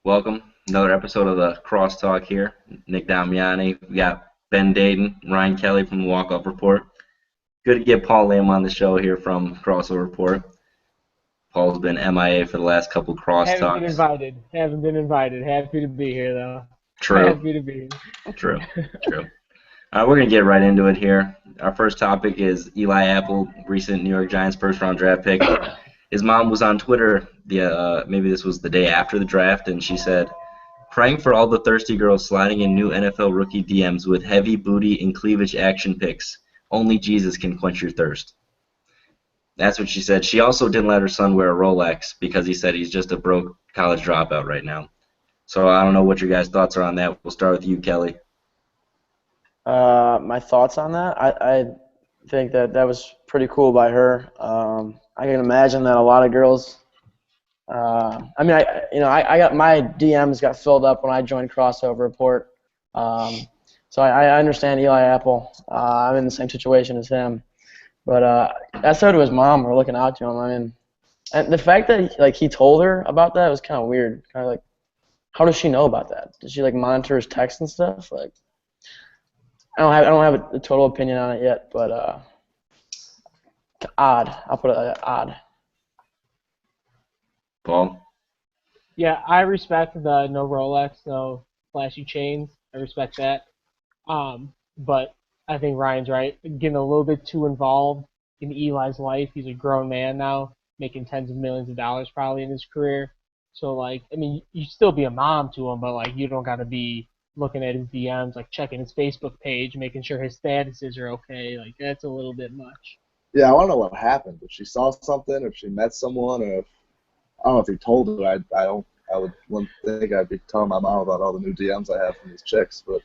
Welcome. Another episode of the CrossTalk here. Nick Damiani. We got Ben Dayton, Ryan Kelly from the Walk-Off Report. Good to get Paul Lamb on the show here from Crossover Report. Paul's been MIA for the last couple Haven't been crosstalks. invited. Haven't been invited. Happy to be here, though. True, Happy to be true, here. true. We're going to get right into it here. Our first topic is Eli Apple, recent New York Giants first-round draft pick. His mom was on Twitter, maybe this was the day after the draft, and she said, praying for all the thirsty girls sliding in new NFL rookie DMs with heavy booty and cleavage action pics. Only Jesus can quench your thirst. That's what she said. She also didn't let her son wear a Rolex because he said he's just a broke college dropout right now. So I don't know what your guys' thoughts are on that. We'll start with you, Kelly. My thoughts on that, I think that was pretty cool by her. I can imagine that a lot of girls. I got my DMs got filled up when I joined Crossover Report. So I understand Eli Apple. I'm in the same situation as him, but that's so to his mom. We're looking out to him. I mean, and the fact that he told her about that was kind of weird. Kind of like, how does she know about that? Did she monitor his texts and stuff? I don't have a total opinion on it yet, but odd. I'll put it odd. Paul? Yeah, I respect the no Rolex, no flashy chains. I respect that. But I think Ryan's right. Getting a little bit too involved in Eli's life. He's a grown man now, making tens of millions of dollars probably in his career. So, you still be a mom to him, but, you don't got to be looking at his DMs, checking his Facebook page, making sure his statuses are okay. That's a little bit much. Yeah, I want to know what happened. If she saw something, if she met someone, or if I don't know if he told her. Wouldn't think I'd be telling my mom about all the new DMs I have from these chicks, but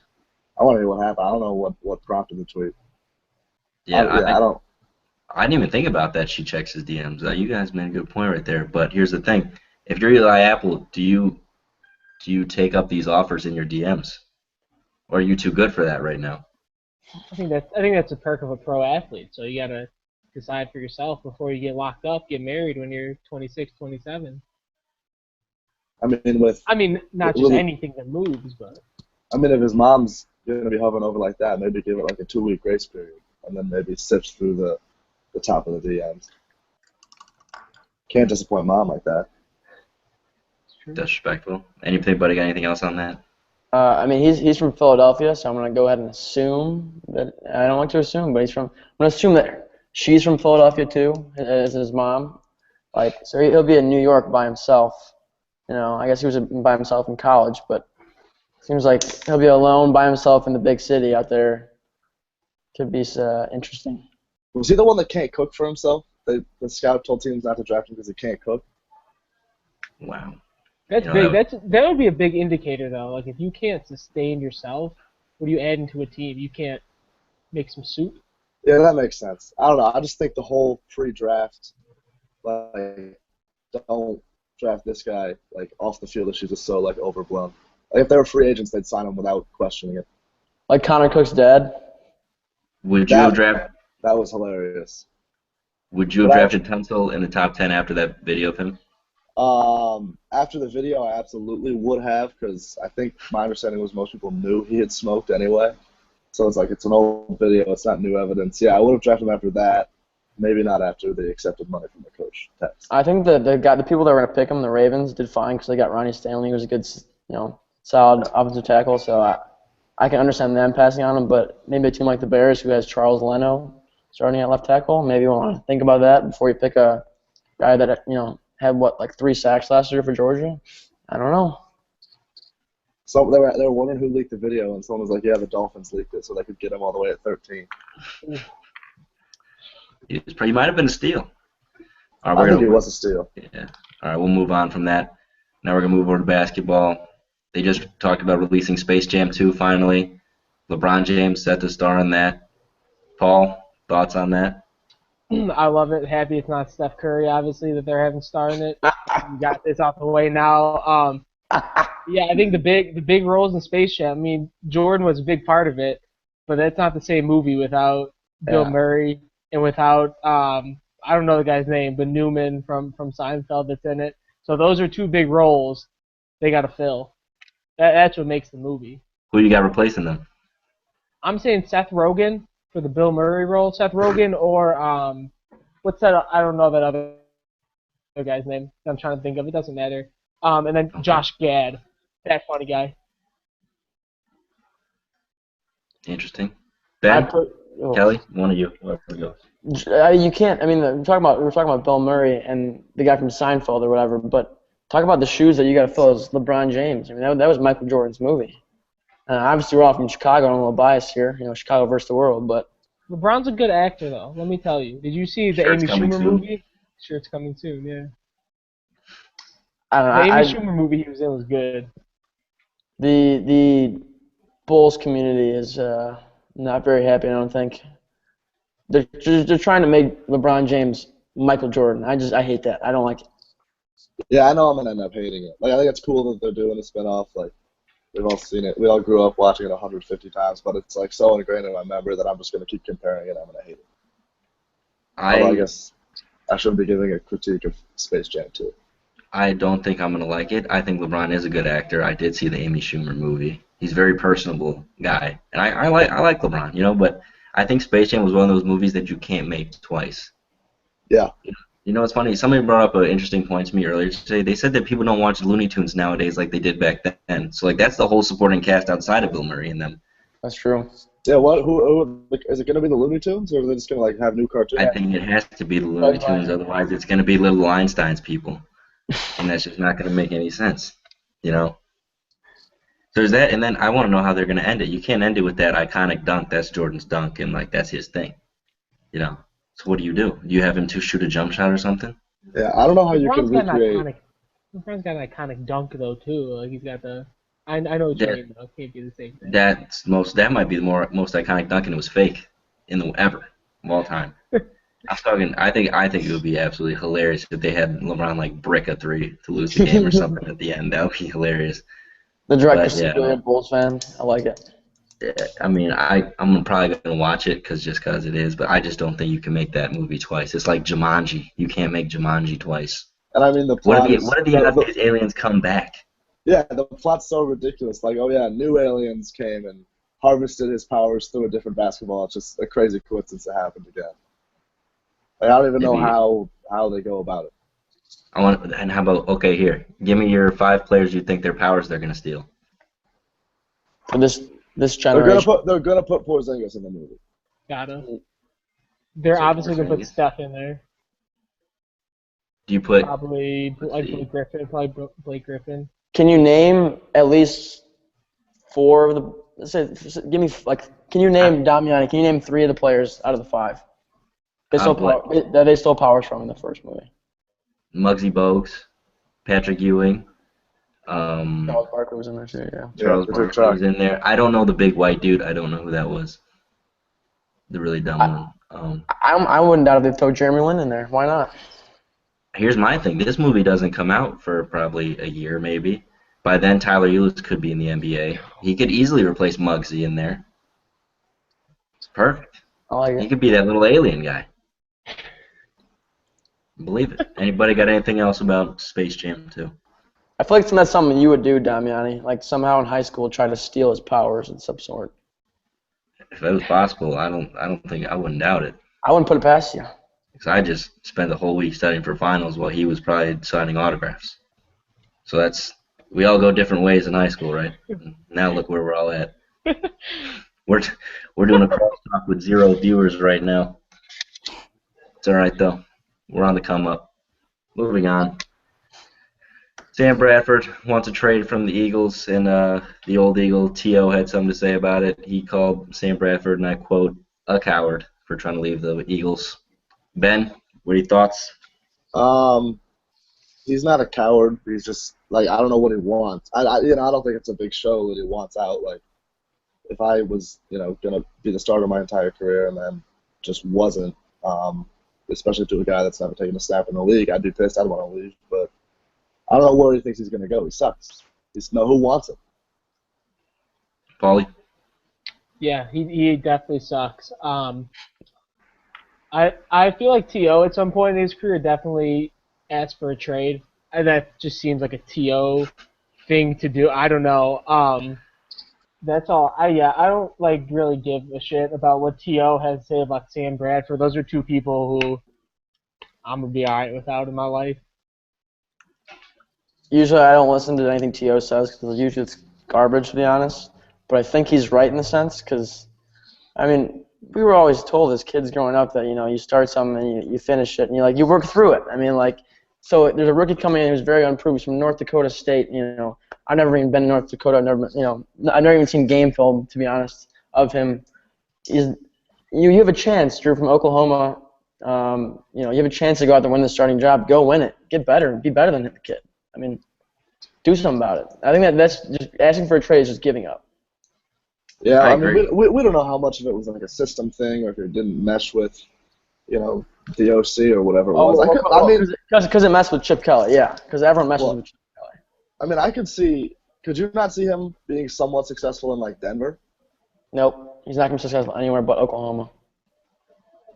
I want to hear what happened. I don't know what prompted the tweet. Yeah, I don't. I didn't even think about that. She checks his DMs. You guys made a good point right there. But here's the thing: if you're Eli Apple, do you take up these offers in your DMs, or are you too good for that right now? I think that's a perk of a pro athlete. So you gotta decide for yourself before you get locked up, get married when you're 26, 27. Not just anything that moves, but. If his mom's gonna be hovering over like that, maybe give it a 2-week grace period, and then maybe sift through the top of the DMs. Can't disappoint mom like that. Disrespectful. Anybody got anything else on that? He's from Philadelphia, so I'm gonna go ahead and assume that I don't like to assume, but I'm gonna assume that she's from Philadelphia too, as his mom. So he'll be in New York by himself. I guess he was by himself in college, but seems like he'll be alone by himself in the big city out there. Could be interesting. Was he the one that can't cook for himself? The scout told teams not to draft him because he can't cook. Wow. That's big. That would be a big indicator, though. If you can't sustain yourself, what do you add into a team? You can't make some soup. Yeah, that makes sense. I don't know. I just think the whole pre-draft, don't draft this guy off the field issues is so overblown. If they were free agents, they'd sign him without questioning it. Like Connor Cook's dad. Would you have drafted? That was hilarious. Would you have drafted Tunsil in the top 10 after that video of him? After the video, I absolutely would have, because I think my understanding was most people knew he had smoked anyway. So it's an old video, it's not new evidence. Yeah, I would have drafted him after that. Maybe not after they accepted money from the coach. I think the people that were gonna pick him, the Ravens, did fine because they got Ronnie Stanley, who was a good, solid offensive tackle. So I can understand them passing on him, but maybe a team like the Bears, who has Charles Leno starting at left tackle, maybe you want to think about that before you pick a guy that had 3 sacks last year for Georgia. I don't know. So they were wondering who leaked the video, and someone was like, "Yeah, the Dolphins leaked it, so they could get him all the way at 13." He might have been a steal. All right, I think it was a steal. Yeah. All right, we'll move on from that. Now we're gonna move over to basketball. They just talked about releasing Space Jam 2 finally. LeBron James set to star in that. Paul, thoughts on that? I love it. Happy it's not Steph Curry, obviously, that they're having star in it. You got this out the way now. Yeah, I think the big roles in Space Jam. Jordan was a big part of it, but that's not the same movie without Bill Murray and without I don't know the guy's name, but Newman from Seinfeld that's in it. So those are 2 big roles they got to fill. That's what makes the movie. Who you got replacing them? I'm saying Seth Rogen for the Bill Murray role. Seth Rogen or what's that? I don't know that other guy's name. I'm trying to think of. It doesn't matter. And then Okay. Josh Gad, that funny guy. Interesting. I Ben, put Kelly, one of you. Whoever goes. You can't. I mean, we're talking about Bill Murray and the guy from Seinfeld or whatever. But talk about the shoes that you got to fill is LeBron James. I mean, that was Michael Jordan's movie. Obviously, we're all from Chicago. I'm a little biased here. Chicago versus the world. But LeBron's a good actor, though. Let me tell you. Did you see the Sure it's Amy coming Schumer soon. movie? Sure, it's coming soon. Yeah. I don't know. The Amy Schumer movie he was in was good. The Bulls community is not very happy. I don't think they're trying to make LeBron James Michael Jordan. I hate that. I don't like it. Yeah, I know I'm gonna end up hating it. Like, I think it's cool that they're doing a spinoff. Like, we've all seen it. We all grew up watching it 150 times, but it's like so ingrained in my memory that I'm just gonna keep comparing it. I'm gonna hate it. Although I guess I shouldn't be giving a critique of Space Jam 2. I don't think I'm gonna like it. I think LeBron is a good actor. I did see the Amy Schumer movie. He's a very personable guy, and I like LeBron, but I think Space Jam was one of those movies that you can't make twice. Yeah. It's funny. Somebody brought up an interesting point to me earlier today. They said that people don't watch Looney Tunes nowadays like they did back then. So like that's the whole supporting cast outside of Bill Murray and them. That's true. Yeah. What? Who? Is it gonna be the Looney Tunes, or are they just gonna like have new cartoons? I think it has to be the Looney Tunes, otherwise it's gonna be Little Einstein's people, and that's just not gonna make any sense. There's that, and then I want to know how they're gonna end it. You can't end it with that iconic dunk. That's Jordan's dunk, and like that's his thing. So what do? Do you have him to shoot a jump shot or something? Yeah, I don't know how you can LeBron's got an recreate. LeBron's got an iconic dunk though too. Like he's got the. I know what you mean though. Can't be the same thing. That might be the most iconic dunk, and it was fake ever of all time. I'm talking. I think it would be absolutely hilarious if they had LeBron like brick a three to lose the game or something at the end. That would be hilarious. The director's But, a Bulls fan. I like it. I mean, I'm probably gonna watch it just because it is, but I just don't think you can make that movie twice. It's like Jumanji. You can't make Jumanji twice. And I mean, the What plot are the odds these aliens come back? Yeah, the plot's so ridiculous. Like, oh yeah, new aliens came and harvested his powers through a different basketball. It's just a crazy coincidence that happened again. Like, I don't even know how they go about it. And how about here? Give me your 5 players you think their powers they're gonna steal. For this generation. They're gonna put Porzingis in the movie. Gotta. They're obviously gonna put Steph in there. Do you put probably Blake Griffin? Probably Blake Griffin. Can you name at least 4 of the? Let's say, give me Can you name Damiani? Can you name 3 of the players out of the 5? That they stole powers from in the first movie. Muggsy Bogues, Patrick Ewing. Charles Barkley was in there too. Yeah. Charles Barkley was in there. I don't know the big white dude. I don't know who that was. The really dumb one. I wouldn't doubt if they throw Jeremy Lin in there. Why not? Here's my thing. This movie doesn't come out for probably a year, maybe. By then, Tyler Ulis could be in the NBA. He could easily replace Muggsy in there. It's perfect. I like it. He could be that little alien guy. Believe it. Anybody got anything else about Space Jam 2? I feel like that's something you would do, Damiani. Like somehow in high school try to steal his powers of some sort. If it was possible, I wouldn't doubt it. I wouldn't put it past you. Because I just spent the whole week studying for finals while he was probably signing autographs. So we all go different ways in high school, right? Now look where we're all at. We're doing a CrossTalk with 0 viewers right now. It's all right though. We're on the come up. Moving on. Sam Bradford wants a trade from the Eagles, and the old Eagle, T.O., had something to say about it. He called Sam Bradford, and I quote, a coward for trying to leave the Eagles. Ben, what are your thoughts? He's not a coward. He's just, I don't know what he wants. I don't think it's a big show that he wants out. Like, if I was, going to be the starter my entire career and then just wasn't, especially to a guy that's never taken a snap in the league, I'd be pissed. I'd want to leave, but I don't know where he thinks he's going to go. He sucks. Who wants him? Paulie? Yeah, he definitely sucks. I feel like T.O. at some point in his career definitely asked for a trade. And that just seems like a T.O. thing to do. I don't know. That's all. I don't like really give a shit about what T.O. has to say about Sam Bradford. Those are two people who I'm gonna be alright without in my life. Usually I don't listen to anything T.O. says because usually it's garbage, to be honest. But I think he's right in a sense because, I mean, we were always told as kids growing up that, you start something and you finish it and you work through it. I mean, so there's a rookie coming in who's very unproven. He's from North Dakota State. I've never even been to North Dakota. I've never even seen game film, to be honest, of him. You have a chance. You're from Oklahoma. You have a chance to go out there and win the starting job. Go win it. Get better. Be better than the kid. I mean, do something about it. I think that's just asking for a trade is just giving up. Yeah, I I mean, agree. we don't know how much of it was like a system thing or if it didn't mesh with, the OC or whatever it was. Because it messed with Chip Kelly, yeah. Because everyone messes with Chip Kelly. I mean, could you not see him being somewhat successful in, like, Denver? Nope. He's not going to be successful anywhere but Oklahoma.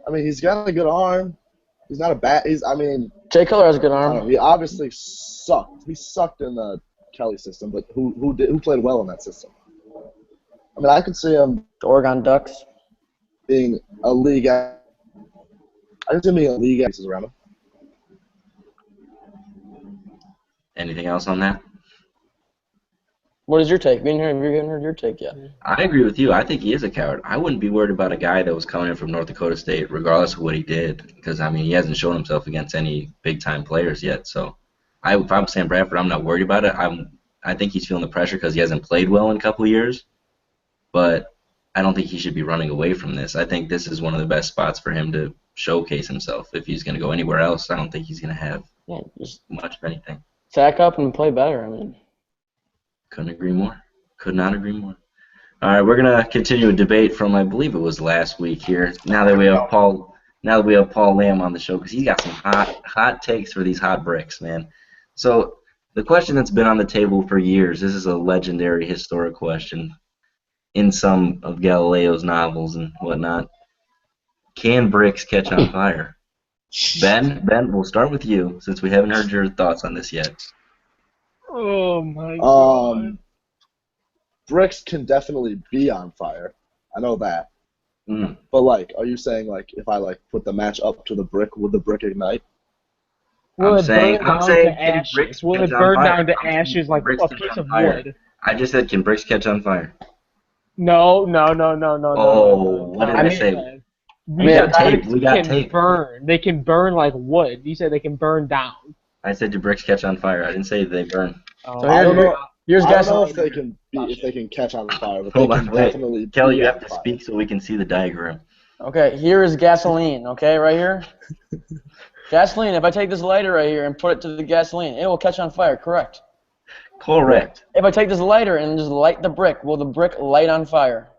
I mean, he's got a good arm. He's not a bad. Jay Cutler has a good I arm. don't know, he obviously sucked. He sucked in the Kelly system, but who played well in that system? I mean, I could see him The Oregon Ducks. being a league. I could see him being a league pieces around him. Anything else on that? What is your take? We haven't heard your take yet. I agree with you. I think he is a coward. I wouldn't be worried about a guy that was coming in from North Dakota State, regardless of what he did, because he hasn't shown himself against any big-time players yet. So, if I'm Sam Bradford, I'm not worried about it. I think he's feeling the pressure because he hasn't played well in a couple of years, but I don't think he should be running away from this. I think this is one of the best spots for him to showcase himself. If he's going to go anywhere else, I don't think he's going to have Just much of anything. tack up and play better. I mean, Couldn't agree more. Could not agree more. All right, we're gonna continue a debate from I believe it was last week here. Now that we have Paul Lamb on the show because he's got some hot takes for these hot bricks, man. So the question that's been on the table for years. This is a legendary, historic question in some of Galileo's novels and whatnot. Can bricks catch on fire? Ben, we'll start with you since we haven't heard your thoughts on this yet. Oh my god. Bricks can definitely be on fire. I know that. Mm. But are you saying if I put the match up to the brick, would the brick ignite? Will I'm it saying burn down can to ashes? bricks Will catch it on burn fire? down to I'm saying ashes like bricks a catch piece on of fire. wood? I just said, can bricks catch on fire? No. What did I say? We got tape. We got tape. Burn. They can burn like wood. You said they can burn down. I said, do bricks catch on fire? I didn't say they burn. So I don't know. here's I don't know gasoline. if they can catch on fire, but Hold they on, can wait. definitely Kelly, be you on have to fire. speak so we can see the diagram. Okay, here is gasoline, okay, right here. Gasoline, if I take this lighter right here and put it to the gasoline, it will catch on fire, correct? Correct. If I take this lighter and just light the brick, will the brick light on fire?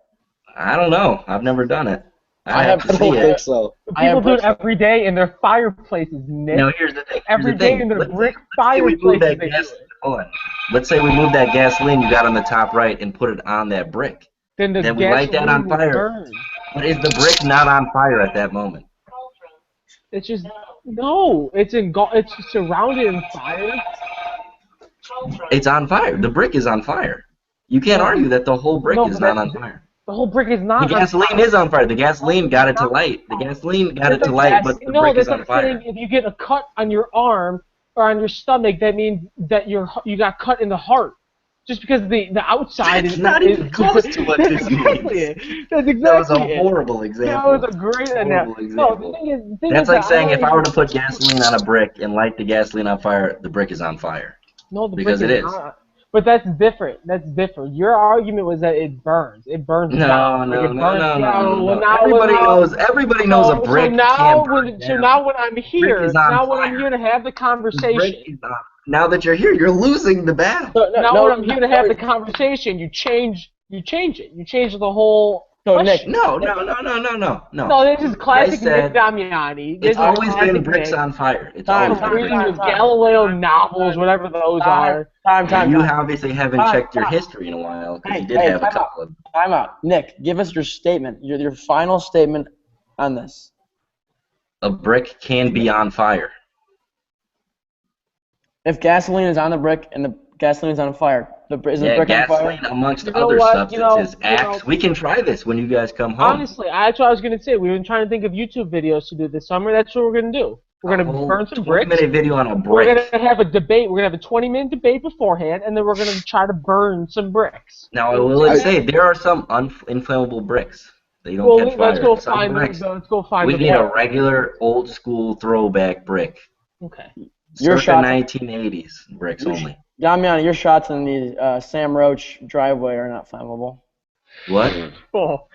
I don't know. I've never done it. I I have have- to I see don't it. think so. People do it every day in their fireplaces, Nick. Now, here's the thing. Every day in their brick fireplaces, they do it. Hold on. Let's say we move that gasoline you got on the top right and put it on that brick. Then the Then we light that on gasoline will fire. burn. But is the brick not on fire at that moment? It's just no. It's surrounded in fire. It's on fire. The brick is on fire. You can't argue that the whole brick is not on fire. The whole brick is not. The gasoline is on fire. The gasoline got it to light. The gasoline got it to light, but the brick is on fire. If you get a cut on your arm or on your stomach, that means that you got cut in the heart. Just because the outside That's is not even close to what this exactly means. it. That's exactly That was a it. horrible example. That was a great Horrible example. No, example. the thing That's is like that saying if I were to put gasoline on a brick and light the gasoline on fire, the brick is on fire. No, the because brick it is. Not. But that's different. That's different. Your argument was that it burns. It burns down. No. Well, Everybody knows a brick can't burn down. So now when I'm here, is on when I'm fire. here to have the conversation. Now that you're here, you're losing the battle. When I'm here to have the conversation, you change it. You change the whole. So Nick, No. No, this is classic Nick Damiani. It's always been bricks on fire. It's always been bricks on fire. Galileo novels, whatever those are. Time. You obviously haven't checked your history in a while because you did have a couple of. Time out. Nick, give us your statement, your final statement on this. A brick can be on fire. If gasoline is on the brick and the Gasoline's on fire. Is the Yeah, brick on fire? gasoline amongst You know other what? substances. Axe. We can try this when you guys come home. Honestly, that's what I was gonna say. We've been trying to think of YouTube videos to do this summer. That's what we're gonna do. We're A gonna whole burn some bricks. 20-minute video on a We're brick. gonna have a debate. We're gonna have a 20-minute debate beforehand, and then we're gonna try to burn some bricks. Now, I will say there are some inflammable bricks. They don't catch fire. Let's go Some find bricks. Let's go find We the need a brick. regular old school throwback brick. Okay. Your Circa shots- 1980s bricks only. Damian, your shots in the Sam Roach driveway are not flammable. What? Oh.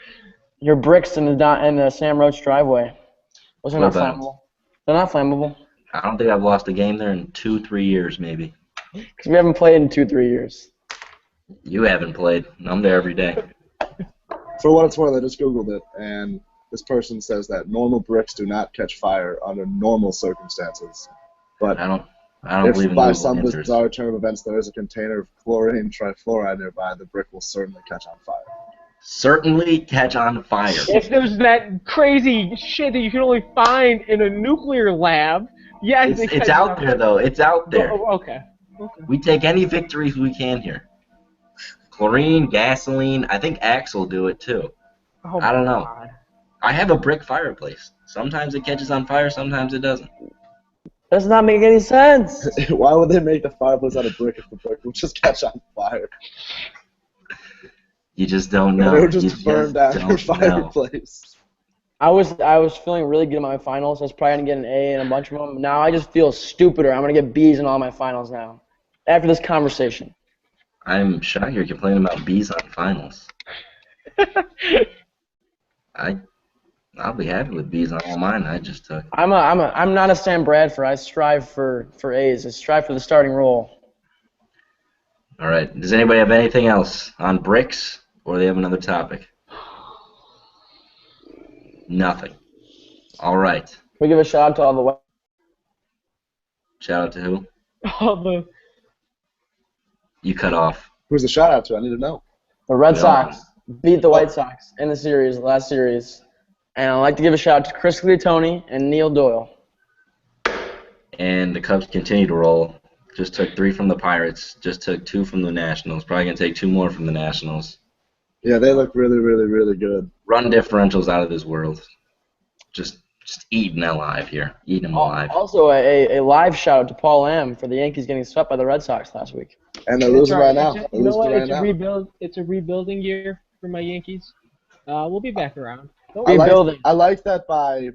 Your bricks in the Sam Roach driveway. Those are What not about 'em? flammable. They're not flammable. I don't think I've lost a game there in 2-3 years, maybe. Because we haven't played in 2-3 years. You haven't played. I'm there every day. For what it's worth, I just Googled it, and this person says that normal bricks do not catch fire under normal circumstances. But I don't if believe in by Google some answers. bizarre turn of events there is a container of chlorine trifluoride nearby, the brick will certainly catch on fire. Certainly catch on fire. If there's that crazy shit that you can only find in a nuclear lab, yes, It's out there, though. It's out there. Oh, okay. We take any victories we can here. Chlorine, gasoline. I think Axe will do it, too. Oh, I don't know. God. I have a brick fireplace. Sometimes it catches on fire, sometimes it doesn't. Does not make any sense. Why would they make the fireplace out of brick if the brick would just catch on fire? You just don't know. They would You just burn down your don't know. fireplace. I was feeling really good in my finals. I was probably gonna get an A in a bunch of them. Now I just feel stupider. I'm gonna get B's in all my finals now. After this conversation. I'm shocked you're complaining about B's on finals. I'll be happy with B's on all mine I just took. I'm not a Sam Bradford. I strive for A's. I strive for the starting role. All right. Does anybody have anything else on bricks, or they have another topic? Nothing. All right. We give a shout out to all the Shout out to who? Oh, You cut off. Who's the shout out to? I need to know. Red We Sox beat the White Sox in the last series. And I'd like to give a shout out to Chris Tony and Neil Doyle. And the Cubs continue to roll. Just took 3 from the Pirates. Just took 2 from the Nationals. Probably going to take 2 more from the Nationals. Yeah, they look really, really, really good. Run differentials out of this world. Just eating alive here. Eating them alive. Also, a live shout out to Paul Lamb for the Yankees getting swept by the Red Sox last week. And they're losing right now. You know what? They're losing right now. It's a rebuilding year for my Yankees. We'll be back around. Rebuilding. I like that by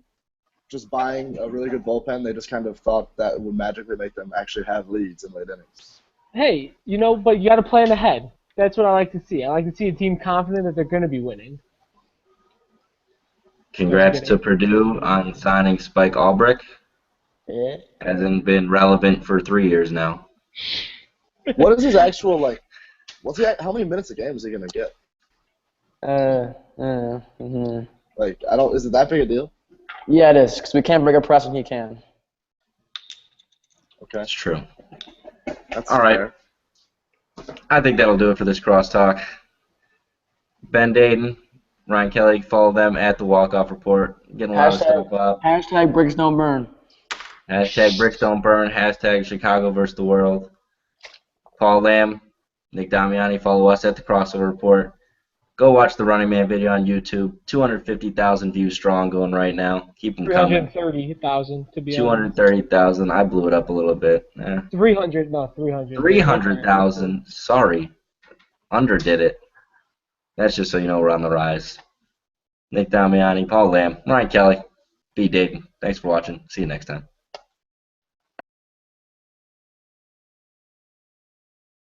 just buying a really good bullpen, they just kind of thought that it would magically make them actually have leads in late innings. Hey, but you got to plan ahead. That's what I like to see. I like to see a team confident that they're going to be winning. Congrats to Purdue on signing Spike Albrecht. Yeah. Hasn't been relevant for 3 years now. What is his actual, how many minutes a game is he going to get? Is it that big a deal? Yeah, it is, because we can't break a press and he can. Okay. That's true. That's All right. fair. I think that'll do it for this crosstalk. Ben Dayton, Ryan Kelly, follow them at the Walk-Off Report. Getting a lot of stuff up. Hashtag bricks don't burn. Hashtag bricks don't burn. Hashtag Chicago versus the world. Paul Lamb, Nick Damiani, follow us at the Crossover Report. Go watch the Running Man video on YouTube. 250,000 views strong going right now. Keep them coming. 330,000 to be honest. 230,000. I blew it up a little bit. 300, no, 300. 300,000. Sorry. Underdid it. That's just so you know we're on the rise. Nick Damiani, Paul Lamb, Ryan Kelly, B. Dayton. Thanks for watching. See you next time.